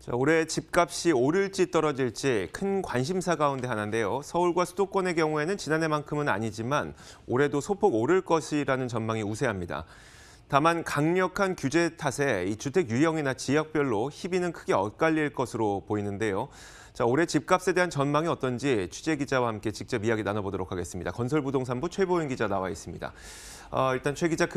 자, 올해 집값이 오를지 떨어질지 큰 관심사 가운데 하나인데요. 서울과 수도권의 경우에는 지난해만큼은 아니지만 올해도 소폭 오를 것이라는 전망이 우세합니다. 다만 강력한 규제 탓에 이 주택 유형이나 지역별로 희비는 크게 엇갈릴 것으로 보이는데요. 자, 올해 집값에 대한 전망이 어떤지 취재 기자와 함께 직접 이야기 나눠보도록 하겠습니다. 건설부동산부 최보영 기자 나와 있습니다. 일단 최 기자,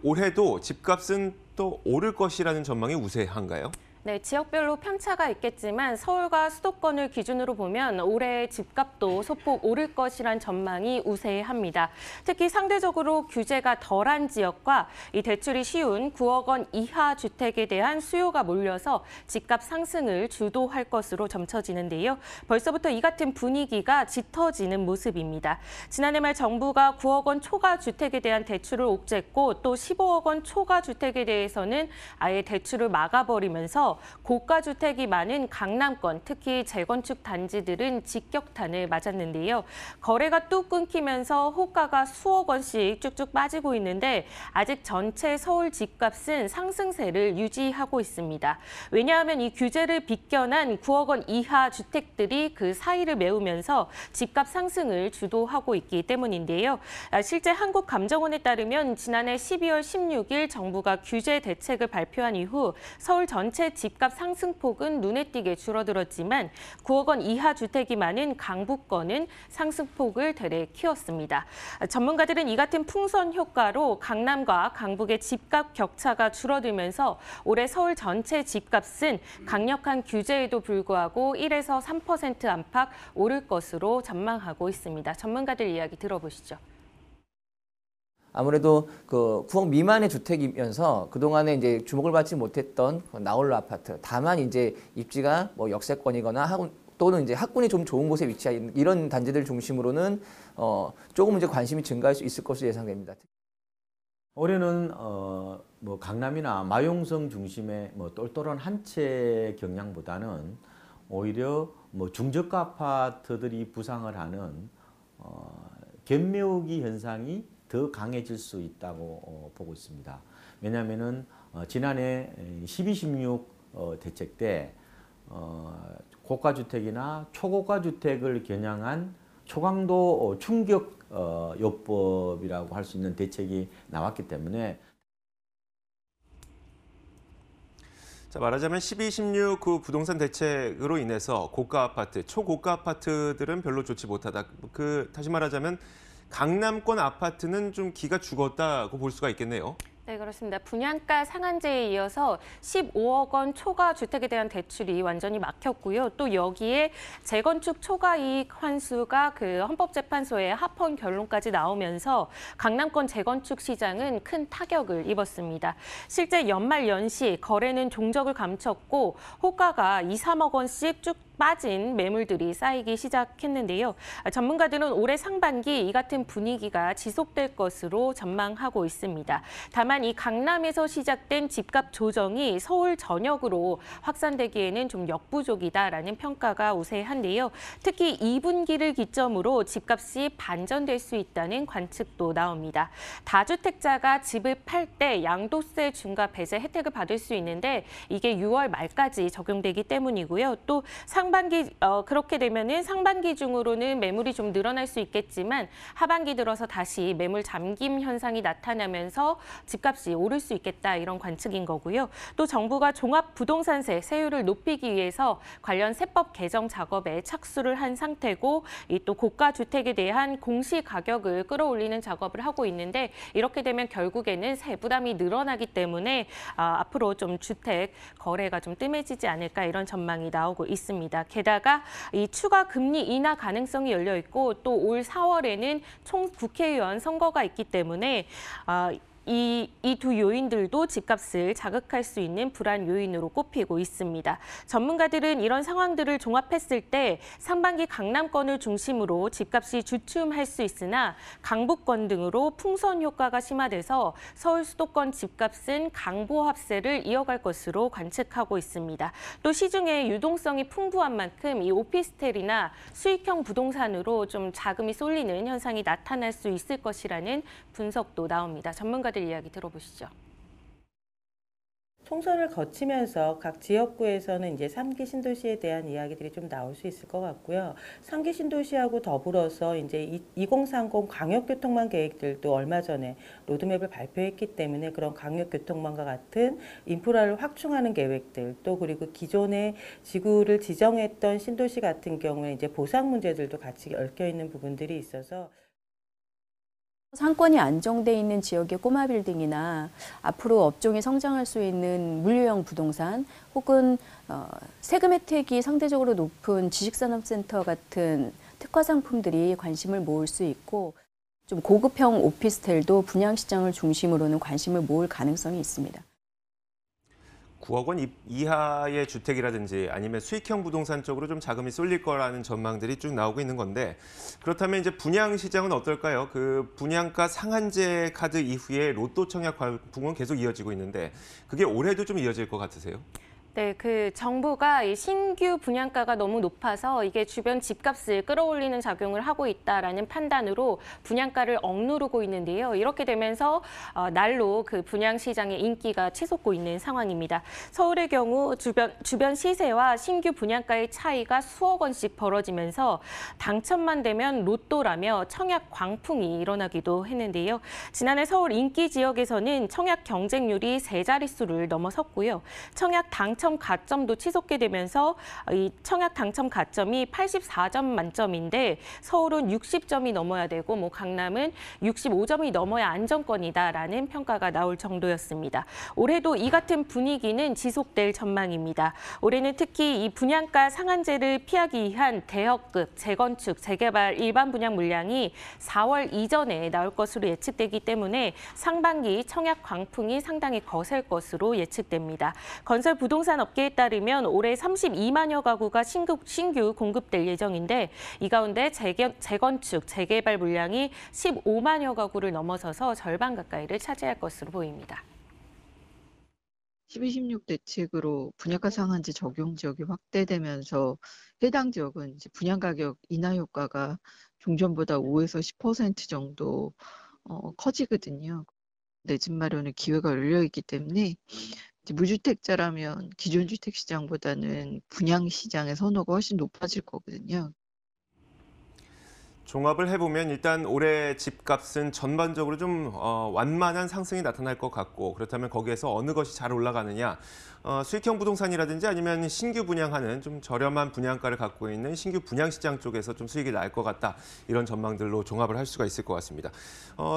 올해도 집값은 또 오를 것이라는 전망이 우세한가요? 네, 지역별로 편차가 있겠지만 서울과 수도권을 기준으로 보면 올해 집값도 소폭 오를 것이란 전망이 우세합니다. 특히 상대적으로 규제가 덜한 지역과 이 대출이 쉬운 9억 원 이하 주택에 대한 수요가 몰려서 집값 상승을 주도할 것으로 점쳐지는데요. 벌써부터 이 같은 분위기가 짙어지는 모습입니다. 지난해 말 정부가 9억 원 초과 주택에 대한 대출을 옥죄했고 또 15억 원 초과 주택에 대해서는 아예 대출을 막아버리면서 고가 주택이 많은 강남권, 특히 재건축 단지들은 직격탄을 맞았는데요. 거래가 뚝 끊기면서 호가가 수억 원씩 쭉쭉 빠지고 있는데 아직 전체 서울 집값은 상승세를 유지하고 있습니다. 왜냐하면 이 규제를 비껴난 9억 원 이하 주택들이 그 사이를 메우면서 집값 상승을 주도하고 있기 때문인데요. 실제 한국감정원에 따르면 지난해 12월 16일 정부가 규제 대책을 발표한 이후 서울 전체 집값 상승폭은 눈에 띄게 줄어들었지만 9억 원 이하 주택이 많은 강북권은 상승폭을 되레 키웠습니다. 전문가들은 이 같은 풍선 효과로 강남과 강북의 집값 격차가 줄어들면서 올해 서울 전체 집값은 강력한 규제에도 불구하고 1에서 3% 안팎 오를 것으로 전망하고 있습니다. 전문가들 이야기 들어보시죠. 아무래도 그 9억 미만의 주택이면서 그동안에 이제 주목을 받지 못했던 나홀로 아파트. 다만 이제 입지가 뭐 역세권이거나 또는 이제 학군이 좀 좋은 곳에 위치한 이런 단지들 중심으로는 조금 이제 관심이 증가할 수 있을 것으로 예상됩니다. 올해는 뭐 강남이나 마용성 중심의 뭐 똘똘한 한 채 경량보다는 오히려 뭐 중저가 아파트들이 부상을 하는 갭매우기 현상이 더 강해질 수 있다고 보고 있습니다. 왜냐하면은 지난해 12.16 대책 때 고가 주택이나 초고가 주택을 겨냥한 초강도 충격 요법이라고 할 수 있는 대책이 나왔기 때문에. 자, 말하자면 12.16 그 부동산 대책으로 인해서 고가 아파트, 초고가 아파트들은 별로 좋지 못하다. 다시 말하자면 강남권 아파트는 좀 기가 죽었다고 볼 수가 있겠네요. 네, 그렇습니다. 분양가 상한제에 이어서 15억 원 초과 주택에 대한 대출이 완전히 막혔고요. 또 여기에 재건축 초과이익 환수가 그 헌법재판소의 합헌 결론까지 나오면서 강남권 재건축 시장은 큰 타격을 입었습니다. 실제 연말 연시 거래는 종적을 감췄고 호가가 2, 3억 원씩 쭉 빠진 매물들이 쌓이기 시작했는데요. 전문가들은 올해 상반기 이 같은 분위기가 지속될 것으로 전망하고 있습니다. 다만 이 강남에서 시작된 집값 조정이 서울 전역으로 확산되기에는 좀 역부족이다라는 평가가 우세한데요. 특히 2분기를 기점으로 집값이 반전될 수 있다는 관측도 나옵니다. 다주택자가 집을 팔 때 양도세 중과 배제 혜택을 받을 수 있는데 이게 6월 말까지 적용되기 때문이고요. 또 그렇게 되면은 상반기 중으로는 매물이 좀 늘어날 수 있겠지만 하반기 들어서 다시 매물 잠김 현상이 나타나면서 집값이 오를 수 있겠다 이런 관측인 거고요. 또 정부가 종합부동산세 세율을 높이기 위해서 관련 세법 개정 작업에 착수를 한 상태고 이 또 고가 주택에 대한 공시 가격을 끌어올리는 작업을 하고 있는데 이렇게 되면 결국에는 세 부담이 늘어나기 때문에 앞으로 좀 주택 거래가 좀 뜸해지지 않을까 이런 전망이 나오고 있습니다. 게다가 이 추가 금리 인하 가능성이 열려 있고 또 올 4월에는 총 국회의원 선거가 있기 때문에 이 두 요인들도 집값을 자극할 수 있는 불안 요인으로 꼽히고 있습니다. 전문가들은 이런 상황들을 종합했을 때 상반기 강남권을 중심으로 집값이 주춤할 수 있으나 강북권 등으로 풍선 효과가 심화돼서 서울 수도권 집값은 강보합세를 이어갈 것으로 관측하고 있습니다. 또 시중에 유동성이 풍부한 만큼 이 오피스텔이나 수익형 부동산으로 좀 자금이 쏠리는 현상이 나타날 수 있을 것이라는 분석도 나옵니다. 전문가들 이야기 들어보시죠. 총선을 거치면서 각 지역구에서는 이제 3기 신도시에 대한 이야기들이 좀 나올 수 있을 것 같고요. 3기 신도시하고 더불어서 이제 2030 광역교통망 계획들도 얼마 전에 로드맵을 발표했기 때문에 그런 광역교통망과 같은 인프라를 확충하는 계획들, 또 그리고 기존의 지구를 지정했던 신도시 같은 경우에 이제 보상 문제들도 같이 얽혀 있는 부분들이 있어서 상권이 안정돼 있는 지역의 꼬마 빌딩이나 앞으로 업종이 성장할 수 있는 물류형 부동산 혹은 세금 혜택이 상대적으로 높은 지식산업센터 같은 특화 상품들이 관심을 모을 수 있고 좀 고급형 오피스텔도 분양시장을 중심으로는 관심을 모을 가능성이 있습니다. 9억 원 이하의 주택이라든지 아니면 수익형 부동산 쪽으로 좀 자금이 쏠릴 거라는 전망들이 쭉 나오고 있는 건데 그렇다면 이제 분양 시장은 어떨까요? 그 분양가 상한제 카드 이후에 로또 청약 광풍은 계속 이어지고 있는데 그게 올해도 좀 이어질 것 같으세요? 네, 그 정부가 이 신규 분양가가 너무 높아서 이게 주변 집값을 끌어올리는 작용을 하고 있다라는 판단으로 분양가를 억누르고 있는데요. 이렇게 되면서 날로 그 분양 시장의 인기가 치솟고 있는 상황입니다. 서울의 경우 주변 시세와 신규 분양가의 차이가 수억 원씩 벌어지면서 당첨만 되면 로또라며 청약 광풍이 일어나기도 했는데요. 지난해 서울 인기 지역에서는 청약 경쟁률이 3자릿수를 넘어섰고요. 청약 당첨 가점도 치솟게 되면서 이 청약 당첨 가점이 84점 만점인데 서울은 60점이 넘어야 되고 뭐 강남은 65점이 넘어야 안정권이다라는 평가가 나올 정도였습니다. 올해도 이 같은 분위기는 지속될 전망입니다. 올해는 특히 이 분양가 상한제를 피하기 위한 대형급 재건축, 재개발 일반 분양 물량이 4월 이전에 나올 것으로 예측되기 때문에 상반기 청약 광풍이 상당히 거셀 것으로 예측됩니다. 건설 부동산 업계에 따르면 올해 32만여 가구가 신규 공급될 예정인데 이 가운데 재건축, 재개발 물량이 15만여 가구를 넘어서서 절반 가까이를 차지할 것으로 보입니다. 12.16 대책으로 분양가 상한제 적용 지역이 확대되면서 해당 지역은 이제 분양가격 인하 효과가 종전보다 5에서 10% 정도 커지거든요. 내 집 마련의 기회가 열려 있기 때문에 무주택자라면 기존 주택 시장보다는 분양 시장의 선호가 훨씬 높아질 거거든요. 종합을 해보면 일단 올해 집값은 전반적으로 좀 완만한 상승이 나타날 것 같고 그렇다면 거기에서 어느 것이 잘 올라가느냐 수익형 부동산이라든지 아니면 신규 분양하는 좀 저렴한 분양가를 갖고 있는 신규 분양시장 쪽에서 좀 수익이 날 것 같다 이런 전망들로 종합을 할 수가 있을 것 같습니다.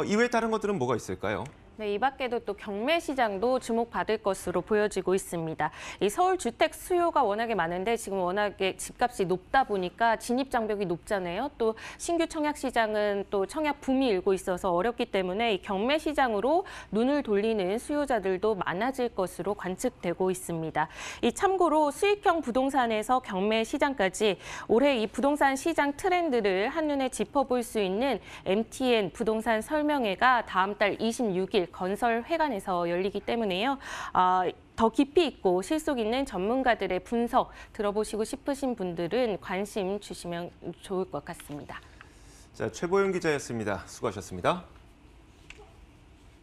이외에 다른 것들은 뭐가 있을까요? 네, 이 밖에도 또 경매 시장도 주목받을 것으로 보여지고 있습니다. 이 서울 주택 수요가 워낙에 많은데 지금 워낙에 집값이 높다 보니까 진입 장벽이 높잖아요. 또 신규 청약 시장은 또 청약 붐이 일고 있어서 어렵기 때문에 이 경매 시장으로 눈을 돌리는 수요자들도 많아질 것으로 관측되고 있습니다. 이 참고로 수익형 부동산에서 경매 시장까지 올해 이 부동산 시장 트렌드를 한눈에 짚어볼 수 있는 MTN 부동산 설명회가 다음 달 26일 건설회관에서 열리기 때문에요. 더 깊이 있고 실속 있는 전문가들의 분석 들어보시고 싶으신 분들은 관심 주시면 좋을 것 같습니다. 자, 최보영 기자였습니다. 수고하셨습니다.